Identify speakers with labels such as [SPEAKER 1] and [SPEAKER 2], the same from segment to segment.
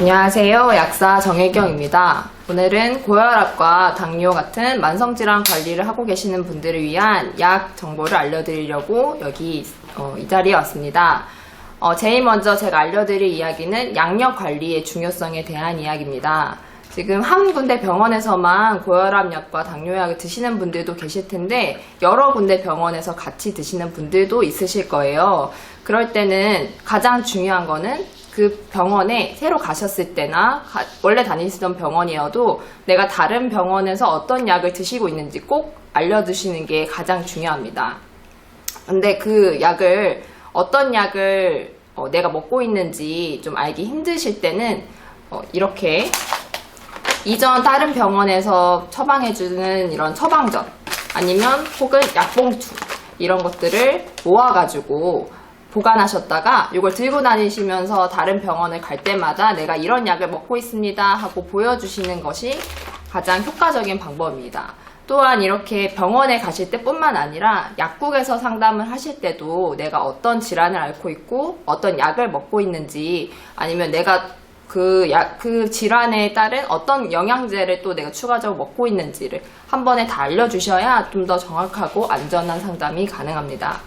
[SPEAKER 1] 안녕하세요. 약사 정혜경입니다. 오늘은 고혈압과 당뇨 같은 만성질환 관리를 하고 계시는 분들을 위한 약 정보를 알려드리려고 여기 이 자리에 왔습니다. 제일 먼저 제가 알려드릴 이야기는 양력 관리의 중요성에 대한 이야기입니다. 지금 한 군데 병원에서만 고혈압약과 당뇨약을 드시는 분들도 계실 텐데 여러 군데 병원에서 같이 드시는 분들도 있으실 거예요. 그럴 때는 가장 중요한 거는 그 병원에 새로 가셨을 때나 원래 다니시던 병원이어도 내가 다른 병원에서 어떤 약을 드시고 있는지 꼭 알려두시는 게 가장 중요합니다. 근데 그 약을 어떤 약을 내가 먹고 있는지 좀 알기 힘드실 때는 이렇게 이전 다른 병원에서 처방해주는 이런 처방전 아니면 혹은 약봉투 이런 것들을 모아가지고 보관하셨다가 이걸 들고 다니시면서 다른 병원을 갈 때마다 내가 이런 약을 먹고 있습니다 하고 보여주시는 것이 가장 효과적인 방법입니다. 또한 이렇게 병원에 가실 때뿐만 아니라 약국에서 상담을 하실 때도 내가 어떤 질환을 앓고 있고 어떤 약을 먹고 있는지 아니면 내가 그 질환에 따른 어떤 영양제를 또 내가 추가적으로 먹고 있는지를 한 번에 다 알려주셔야 좀 더 정확하고 안전한 상담이 가능합니다.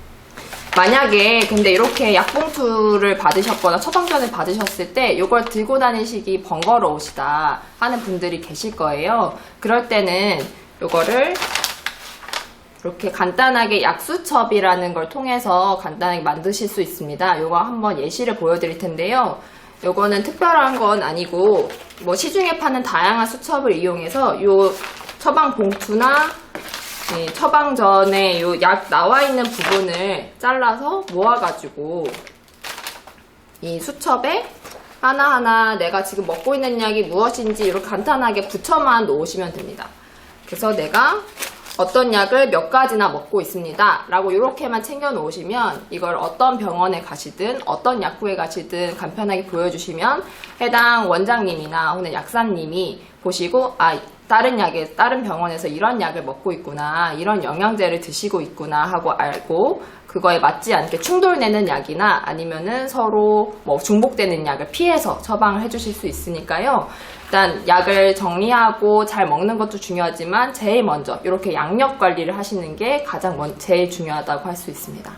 [SPEAKER 1] 만약에 근데 이렇게 약봉투를 받으셨거나 처방전을 받으셨을 때 이걸 들고 다니시기 번거로우시다 하는 분들이 계실 거예요. 그럴 때는 이거를 이렇게 간단하게 약수첩이라는 걸 통해서 간단하게 만드실 수 있습니다. 이거 한번 예시를 보여드릴 텐데요. 이거는 특별한 건 아니고 뭐 시중에 파는 다양한 수첩을 이용해서 이 처방 봉투나 처방전에 이 약 나와 있는 부분을 잘라서 모아가지고 이 수첩에 하나하나 내가 지금 먹고 있는 약이 무엇인지 이렇게 간단하게 붙여만 놓으시면 됩니다. 그래서 내가 어떤 약을 몇 가지나 먹고 있습니다 라고 이렇게만 챙겨 놓으시면 이걸 어떤 병원에 가시든 어떤 약국에 가시든 간편하게 보여주시면 해당 원장님이나 혹은 약사님이 보시고 다른 병원에서 이런 약을 먹고 있구나 이런 영양제를 드시고 있구나 하고 알고 그거에 맞지 않게 충돌되는 약이나 아니면은 서로 뭐 중복되는 약을 피해서 처방을 해주실 수 있으니까요. 일단 약을 정리하고 잘 먹는 것도 중요하지만 제일 먼저 이렇게 양력 관리를 하시는 게 제일 중요하다고 할 수 있습니다.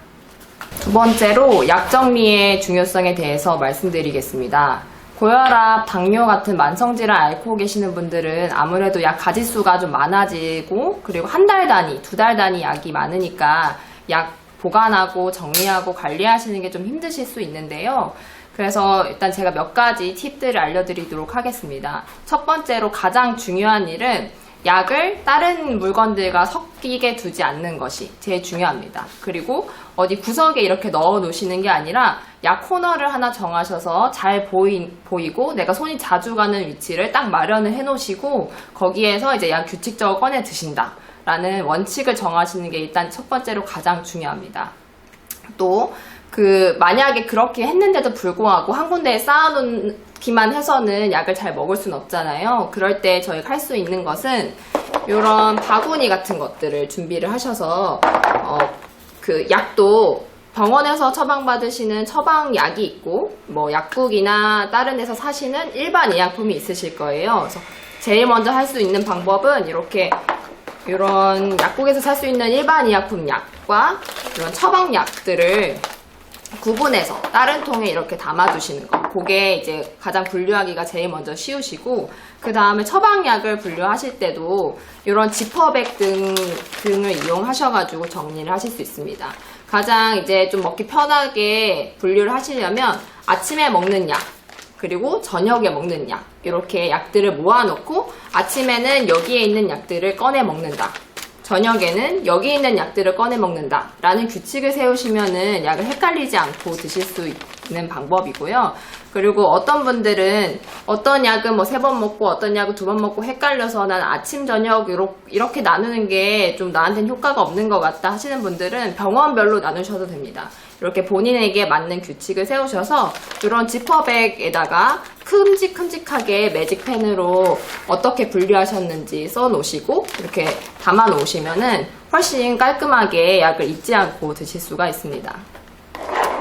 [SPEAKER 1] 두 번째로 약 정리의 중요성에 대해서 말씀드리겠습니다. 고혈압, 당뇨 같은 만성질환 앓고 계시는 분들은 아무래도 약 가짓수가 좀 많아지고 그리고 한 달 단위, 두 달 단위 약이 많으니까 약 보관하고 정리하고 관리하시는 게 좀 힘드실 수 있는데요. 그래서 일단 제가 몇 가지 팁들을 알려드리도록 하겠습니다. 첫 번째로 가장 중요한 일은 약을 다른 물건들과 섞이게 두지 않는 것이 제일 중요합니다. 그리고 어디 구석에 이렇게 넣어 놓으시는 게 아니라 약 코너를 하나 정하셔서 잘 보이고 내가 손이 자주 가는 위치를 딱 마련을 해 놓으시고 거기에서 이제 약 규칙적으로 꺼내 드신다 라는 원칙을 정하시는 게 일단 첫 번째로 가장 중요합니다. 또 만약에 그렇게 했는데도 불구하고 한 군데에 쌓아놓기만 해서는 약을 잘 먹을 순 없잖아요. 그럴 때 저희가 할 수 있는 것은 이런 바구니 같은 것들을 준비를 하셔서 그 약도 병원에서 처방받으시는 처방약이 있고 뭐 약국이나 다른 데서 사시는 일반 의약품이 있으실 거예요. 그래서 제일 먼저 할 수 있는 방법은 이런 약국에서 살 수 있는 일반 의약품 약과 이런 처방약들을 구분해서 다른 통에 이렇게 담아두시는 거. 그게 이제 가장 분류하기가 제일 먼저 쉬우시고 그 다음에 처방약을 분류하실 때도 이런 지퍼백 등을 이용하셔가지고 정리를 하실 수 있습니다. 가장 이제 좀 먹기 편하게 분류를 하시려면 아침에 먹는 약 그리고 저녁에 먹는 약 이렇게 약들을 모아놓고 아침에는 여기에 있는 약들을 꺼내 먹는다. 저녁에는 여기 있는 약들을 꺼내 먹는다 라는 규칙을 세우시면은 약을 헷갈리지 않고 드실 수 있는 방법이고요. 그리고 어떤 분들은 어떤 약은 뭐 3번 먹고 어떤 약은 2번 먹고 헷갈려서 난 아침 저녁 이렇게 나누는 게 좀 나한테는 효과가 없는 것 같다 하시는 분들은 병원별로 나누셔도 됩니다. 이렇게 본인에게 맞는 규칙을 세우셔서 이런 지퍼백에다가 큼직큼직하게 매직펜으로 어떻게 분류하셨는지 써놓으시고 이렇게 담아 놓으시면은 훨씬 깔끔하게 약을 잊지 않고 드실 수가 있습니다.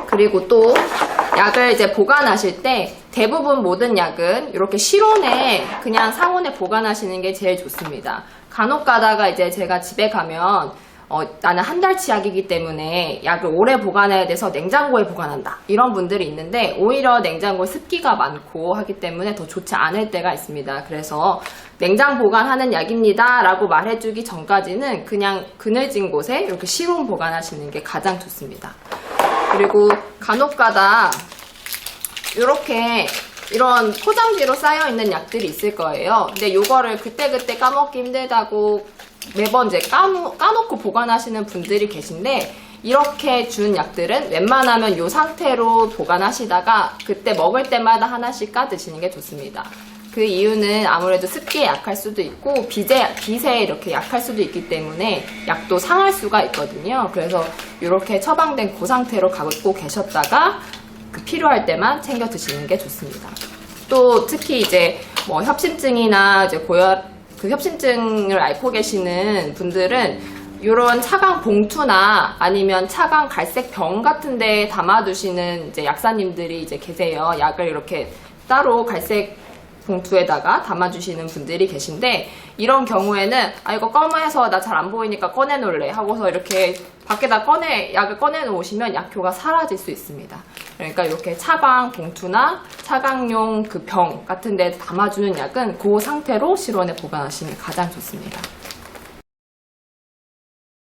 [SPEAKER 1] 그리고 또 약을 이제 보관하실 때 대부분 모든 약은 이렇게 실온에 그냥 상온에 보관하시는 게 제일 좋습니다. 간혹 가다가 이제 제가 집에 가면 나는 한 달치 약이기 때문에 약을 오래 보관해야 돼서 냉장고에 보관한다. 이런 분들이 있는데 오히려 냉장고에 습기가 많고 하기 때문에 더 좋지 않을 때가 있습니다. 그래서 냉장 보관하는 약입니다 라고 말해주기 전까지는 그냥 그늘진 곳에 이렇게 실온 보관하시는 게 가장 좋습니다. 그리고 간혹 가다 이렇게 이런 포장지로 쌓여있는 약들이 있을 거예요. 근데 이거를 그때그때 까먹기 힘들다고 매번 이제 까놓고 보관하시는 분들이 계신데, 이렇게 준 약들은 웬만하면 이 상태로 보관하시다가 그때 먹을 때마다 하나씩 까 드시는 게 좋습니다. 그 이유는 아무래도 습기에 약할 수도 있고 빛에 이렇게 약할 수도 있기 때문에 약도 상할 수가 있거든요. 그래서 이렇게 처방된 그 상태로 갖고 계셨다가 필요할 때만 챙겨 드시는 게 좋습니다. 또 특히 이제 뭐 협심증이나 이제 협심증을 앓고 계시는 분들은 이런 차강 봉투나 아니면 차강 갈색 병 같은 데 담아두시는 이제 약사님들이 이제 계세요. 약을 이렇게 따로 갈색 봉투에다가 담아주시는 분들이 계신데, 이런 경우에는 이거 검어해서 나 잘 안 보이니까 꺼내놓을래 하고서 이렇게 밖에다 약을 꺼내 놓으시면 약효가 사라질 수 있습니다. 그러니까 이렇게 차광 봉투나 차광용 그 병 같은 데 담아주는 약은 그 상태로 실온에 보관하시는 게 가장 좋습니다.